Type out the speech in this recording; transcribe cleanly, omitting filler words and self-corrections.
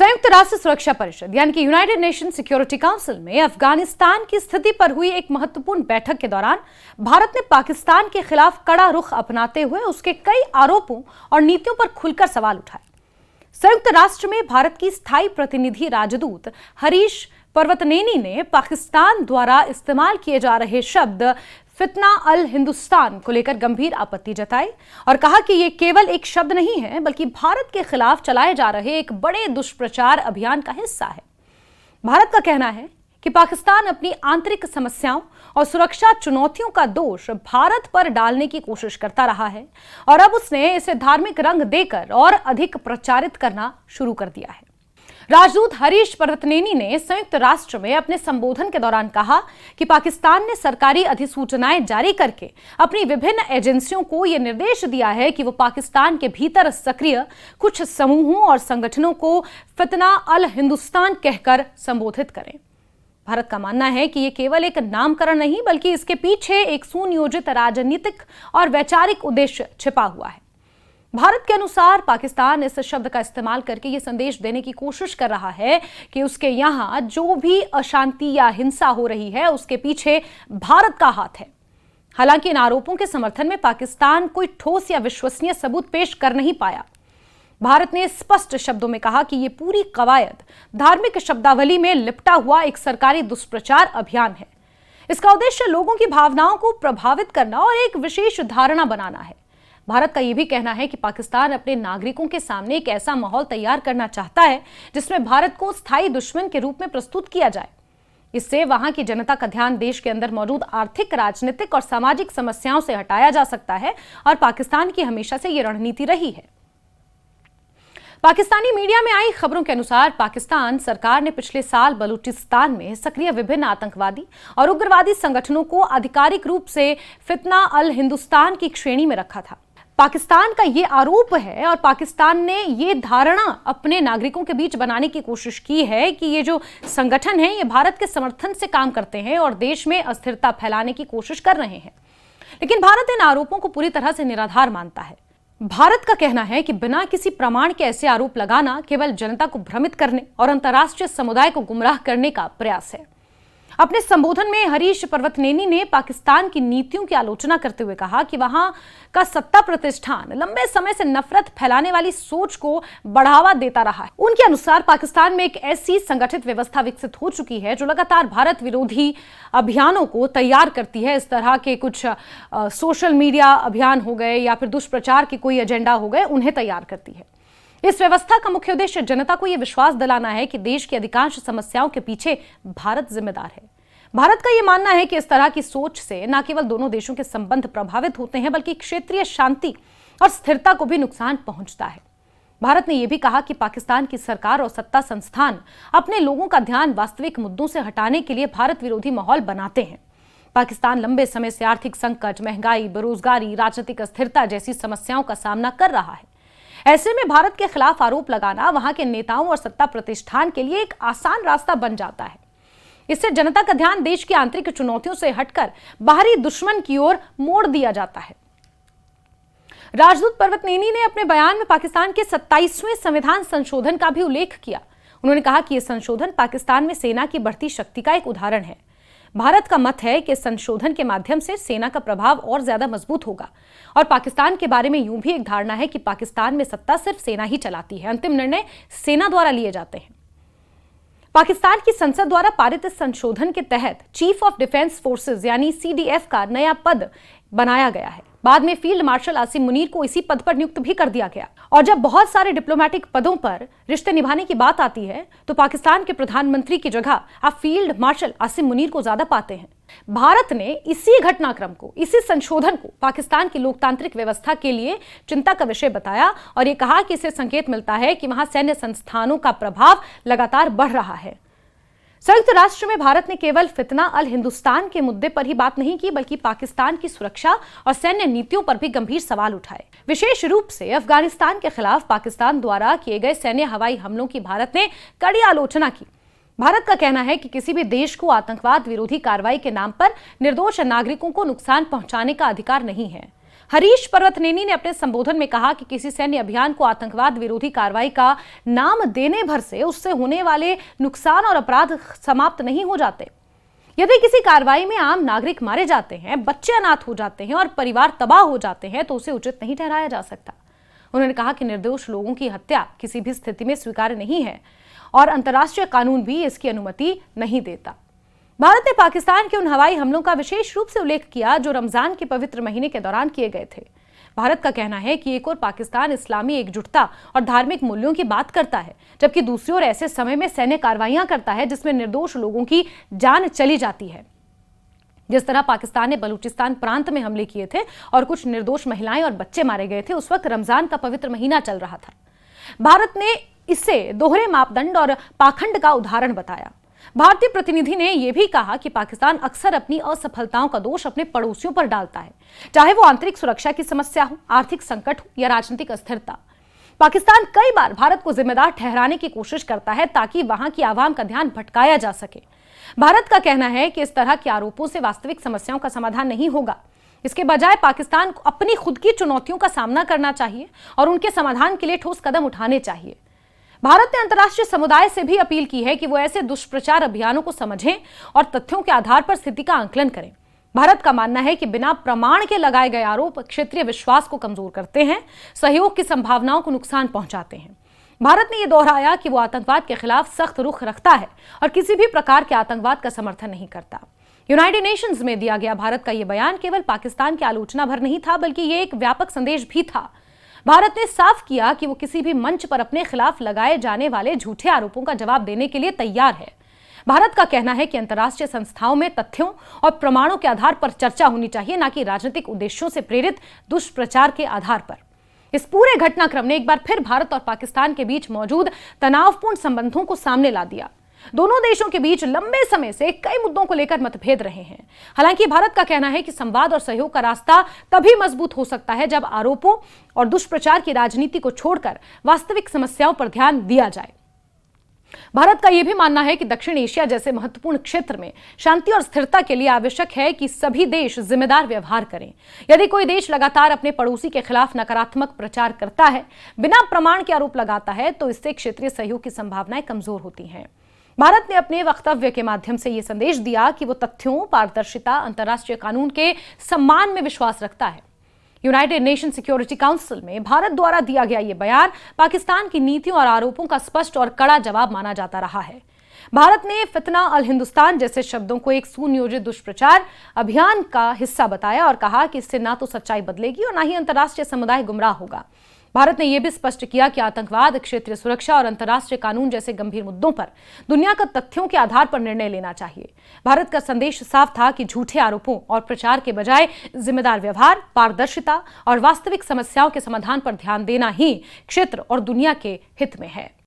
संयुक्त राष्ट्र सुरक्षा परिषद यानी कि यूनाइटेड नेशन सिक्योरिटी काउंसिल में अफगानिस्तान की स्थिति पर हुई एक महत्वपूर्ण बैठक के दौरान भारत ने पाकिस्तान के खिलाफ कड़ा रुख अपनाते हुए उसके कई आरोपों और नीतियों पर खुलकर सवाल उठाए। संयुक्त राष्ट्र में भारत की स्थायी प्रतिनिधि राजदूत हरीश पर्वतनेनी ने पाकिस्तान द्वारा इस्तेमाल किए जा रहे शब्द फितना अल हिंदुस्तान को लेकर गंभीर आपत्ति जताई और कहा कि यह केवल एक शब्द नहीं है बल्कि भारत के खिलाफ चलाए जा रहे एक बड़े दुष्प्रचार अभियान का हिस्सा है। भारत का कहना है कि पाकिस्तान अपनी आंतरिक समस्याओं और सुरक्षा चुनौतियों का दोष भारत पर डालने की कोशिश करता रहा है और अब उसने इसे धार्मिक रंग देकर और अधिक प्रचारित करना शुरू कर दिया है। राजदूत हरीश पर्वतनेनी ने संयुक्त राष्ट्र में अपने संबोधन के दौरान कहा कि पाकिस्तान ने सरकारी अधिसूचनाएं जारी करके अपनी विभिन्न एजेंसियों को यह निर्देश दिया है कि वो पाकिस्तान के भीतर सक्रिय कुछ समूहों और संगठनों को फितना अल हिंदुस्तान कहकर संबोधित करें। भारत का मानना है कि यह केवल एक नामकरण नहीं बल्कि इसके पीछे एक सुनियोजित राजनीतिक और वैचारिक उद्देश्य छिपा हुआ है। भारत के अनुसार पाकिस्तान इस शब्द का इस्तेमाल करके ये संदेश देने की कोशिश कर रहा है कि उसके यहाँ जो भी अशांति या हिंसा हो रही है उसके पीछे भारत का हाथ है। हालांकि इन आरोपों के समर्थन में पाकिस्तान कोई ठोस या विश्वसनीय सबूत पेश कर नहीं पाया। भारत ने स्पष्ट शब्दों में कहा कि ये पूरी कवायद धार्मिक शब्दावली में लिपटा हुआ एक सरकारी दुष्प्रचार अभियान है। इसका उद्देश्य लोगों की भावनाओं को प्रभावित करना और एक विशेष धारणा बनाना है। भारत का यह भी कहना है कि पाकिस्तान अपने नागरिकों के सामने एक ऐसा माहौल तैयार करना चाहता है जिसमें भारत को स्थायी दुश्मन के रूप में प्रस्तुत किया जाए। इससे वहां की जनता का ध्यान देश के अंदर मौजूद आर्थिक, राजनीतिक और सामाजिक समस्याओं से हटाया जा सकता है और पाकिस्तान की हमेशा से यह रणनीति रही है। पाकिस्तानी मीडिया में आई खबरों के अनुसार पाकिस्तान सरकार ने पिछले साल बलूचिस्तान में सक्रिय विभिन्न आतंकवादी और उग्रवादी संगठनों को आधिकारिक रूप से फितना अल हिंदुस्तान की श्रेणी में रखा था। पाकिस्तान का ये आरोप है और पाकिस्तान ने ये धारणा अपने नागरिकों के बीच बनाने की कोशिश की है कि ये जो संगठन है ये भारत के समर्थन से काम करते हैं और देश में अस्थिरता फैलाने की कोशिश कर रहे हैं। लेकिन भारत इन आरोपों को पूरी तरह से निराधार मानता है। भारत का कहना है कि बिना किसी प्रमाण के ऐसे आरोप लगाना केवल जनता को भ्रमित करने और अंतर्राष्ट्रीय समुदाय को गुमराह करने का प्रयास है। अपने संबोधन में हरीश पर्वतनेनी ने पाकिस्तान की नीतियों की आलोचना करते हुए कहा कि वहां का सत्ता प्रतिष्ठान लंबे समय से नफरत फैलाने वाली सोच को बढ़ावा देता रहा है। उनके अनुसार पाकिस्तान में एक ऐसी संगठित व्यवस्था विकसित हो चुकी है जो लगातार भारत विरोधी अभियानों को तैयार करती है। इस तरह के कुछ सोशल मीडिया अभियान हो गए या फिर दुष्प्रचार के कोई एजेंडा हो गए, उन्हें तैयार करती है। इस व्यवस्था का मुख्य उद्देश्य जनता को यह विश्वास दिलाना है कि देश की अधिकांश समस्याओं के पीछे भारत जिम्मेदार है। भारत का यह मानना है कि इस तरह की सोच से न केवल दोनों देशों के संबंध प्रभावित होते हैं बल्कि क्षेत्रीय शांति और स्थिरता को भी नुकसान पहुंचता है। भारत ने यह भी कहा कि पाकिस्तान की सरकार और सत्ता संस्थान अपने लोगों का ध्यान वास्तविक मुद्दों से हटाने के लिए भारत विरोधी माहौल बनाते हैं। पाकिस्तान लंबे समय से आर्थिक संकट, महंगाई, बेरोजगारी, राजनीतिक अस्थिरता जैसी समस्याओं का सामना कर रहा है। ऐसे में भारत के खिलाफ आरोप लगाना वहां के नेताओं और सत्ता प्रतिष्ठान के लिए एक आसान रास्ता बन जाता है। इससे जनता का ध्यान देश की आंतरिक चुनौतियों से हटकर बाहरी दुश्मन की ओर मोड़ दिया जाता है। राजदूत पर्वतनेनी ने अपने बयान में पाकिस्तान के 27वें संविधान संशोधन का भी उल्लेख किया। उन्होंने कहा कि यह संशोधन पाकिस्तान में सेना की बढ़ती शक्ति का एक उदाहरण है। भारत का मत है कि संशोधन के माध्यम से सेना का प्रभाव और ज्यादा मजबूत होगा और पाकिस्तान के बारे में यूं भी एक धारणा है कि पाकिस्तान में सत्ता सिर्फ सेना ही चलाती है, अंतिम निर्णय सेना द्वारा लिए जाते हैं। पाकिस्तान की संसद द्वारा पारित इस संशोधन के तहत चीफ ऑफ डिफेंस फोर्सेज यानी CDF का नया पद बनाया गया है। बाद में फील्ड मार्शल आसिम मुनीर को इसी पद पर नियुक्त भी कर दिया गया। और जब बहुत सारे डिप्लोमेटिक पदों पर रिश्ते निभाने की बात आती है तो पाकिस्तान के प्रधानमंत्री की जगह आप फील्ड मार्शल आसिम मुनीर को ज्यादा पाते हैं। भारत ने इसी घटनाक्रम को, इसी संशोधन को पाकिस्तान की लोकतांत्रिक व्यवस्था के लिए चिंता का विषय बताया और यह कहा कि इससे संकेत मिलता है कि वहां सैन्य संस्थानों का प्रभाव लगातार बढ़ रहा है। संयुक्त राष्ट्र में भारत ने केवल फितना अल हिंदुस्तान के मुद्दे पर ही बात नहीं की बल्कि पाकिस्तान की सुरक्षा और सैन्य नीतियों पर भी गंभीर सवाल उठाए। विशेष रूप से अफगानिस्तान के खिलाफ पाकिस्तान द्वारा किए गए सैन्य हवाई हमलों की भारत ने कड़ी आलोचना की। भारत का कहना है कि किसी भी देश को आतंकवाद विरोधी कार्रवाई के नाम पर निर्दोष नागरिकों को नुकसान पहुंचाने का अधिकार नहीं है। हरीश पर्वतनेनी ने अपने संबोधन में कहा कि किसी सैन्य अभियान को आतंकवाद विरोधी कार्रवाई का नाम देने भर से उससे होने वाले नुकसान और अपराध समाप्त नहीं हो जाते। यदि किसी कार्रवाई में आम नागरिक मारे जाते हैं, बच्चे अनाथ हो जाते हैं और परिवार तबाह हो जाते हैं तो उसे उचित नहीं ठहराया जा सकता। उन्होंने कहा कि निर्दोष लोगों की हत्या किसी भी स्थिति में स्वीकार्य नहीं है और अंतर्राष्ट्रीय कानून भी इसकी अनुमति नहीं देता। भारत ने पाकिस्तान के उन हवाई हमलों का विशेष रूप से उल्लेख किया जो रमजान के पवित्र महीने के दौरान किए गए थे। भारत का कहना है कि एक ओर पाकिस्तान इस्लामी एकजुटता और धार्मिक मूल्यों की बात करता है, जबकि दूसरी ओर ऐसे समय में सैन्य कार्रवाइयां करता है जिसमें निर्दोष लोगों की जान चली जाती है। जिस तरह पाकिस्तान ने बलूचिस्तान प्रांत में हमले किए थे और कुछ निर्दोष महिलाएं और बच्चे मारे गए थे, उस वक्त रमजान का पवित्र महीना चल रहा था। भारत ने इसे दोहरे मापदंड और पाखंड का उदाहरण बताया। भारतीय प्रतिनिधि ने यह भी कहा कि पाकिस्तान अक्सर अपनी असफलताओं का दोष अपने पड़ोसियों पर डालता है, चाहे वो आंतरिक सुरक्षा की समस्या हो, आर्थिक संकट हो या राजनीतिक अस्थिरता। पाकिस्तान कई बार भारत को जिम्मेदार ठहराने की कोशिश करता है ताकि वहां की आवाम का ध्यान भटकाया जा सके। भारत का कहना है कि इस तरह के आरोपों से वास्तविक समस्याओं का समाधान नहीं होगा। इसके बजाय पाकिस्तान को अपनी खुद की चुनौतियों का सामना करना चाहिए और उनके समाधान के लिए ठोस कदम उठाने चाहिए। भारत ने अंतर्राष्ट्रीय समुदाय से भी अपील की है कि वो ऐसे दुष्प्रचार अभियानों को समझें और तथ्यों के आधार पर स्थिति का आकलन करें। भारत का मानना है कि बिना प्रमाण के लगाए गए आरोप क्षेत्रीय विश्वास को कमजोर करते हैं, सहयोग की संभावनाओं को नुकसान पहुंचाते हैं। भारत ने यह दोहराया कि वो आतंकवाद के खिलाफ सख्त रुख रखता है और किसी भी प्रकार के आतंकवाद का समर्थन नहीं करता। यूनाइटेड नेशंस में दिया गया भारत का यह बयान केवल पाकिस्तान की आलोचना भर नहीं था, बल्कि यह एक व्यापक संदेश भी था। भारत ने साफ किया कि वो किसी भी मंच पर अपने खिलाफ लगाए जाने वाले झूठे आरोपों का जवाब देने के लिए तैयार है। भारत का कहना है कि अंतर्राष्ट्रीय संस्थाओं में तथ्यों और प्रमाणों के आधार पर चर्चा होनी चाहिए, न कि राजनीतिक उद्देश्यों से प्रेरित दुष्प्रचार के आधार पर। इस पूरे घटनाक्रम ने एक बार फिर भारत और पाकिस्तान के बीच मौजूद तनावपूर्ण संबंधों को सामने ला दिया। दोनों देशों के बीच लंबे समय से कई मुद्दों को लेकर मतभेद रहे हैं। हालांकि भारत का कहना है कि संवाद और सहयोग का रास्ता तभी मजबूत हो सकता है जब आरोपों और दुष्प्रचार की राजनीति को छोड़कर वास्तविक समस्याओं पर ध्यान दिया जाए। भारत का यह भी मानना है कि दक्षिण एशिया जैसे महत्वपूर्ण क्षेत्र में शांति और स्थिरता के लिए आवश्यक है कि सभी देश जिम्मेदार व्यवहार करें। यदि कोई देश लगातार अपने पड़ोसी के खिलाफ नकारात्मक प्रचार करता है, बिना प्रमाण के आरोप लगाता है, तो इससे क्षेत्रीय सहयोग की संभावनाएं कमजोर होती हैं। भारत ने अपने वक्तव्य के माध्यम से यह संदेश दिया कि वो तथ्यों, पारदर्शिता, अंतर्राष्ट्रीय कानून के सम्मान में विश्वास रखता है। यूनाइटेड नेशन सिक्योरिटी काउंसिल में भारत द्वारा दिया गया यह बयान पाकिस्तान की नीतियों और आरोपों का स्पष्ट और कड़ा जवाब माना जाता रहा है। भारत ने फितना अल हिंदुस्तान जैसे शब्दों को एक सुनियोजित दुष्प्रचार अभियान का हिस्सा बताया और कहा कि इससे ना तो सच्चाई बदलेगी और ना ही अंतर्राष्ट्रीय समुदाय गुमराह होगा। भारत ने यह भी स्पष्ट किया कि आतंकवाद, क्षेत्रीय सुरक्षा और अंतर्राष्ट्रीय कानून जैसे गंभीर मुद्दों पर दुनिया का तथ्यों के आधार पर निर्णय लेना चाहिए। भारत का संदेश साफ था कि झूठे आरोपों और प्रचार के बजाय जिम्मेदार व्यवहार, पारदर्शिता और वास्तविक समस्याओं के समाधान पर ध्यान देना ही क्षेत्र और दुनिया के हित में है।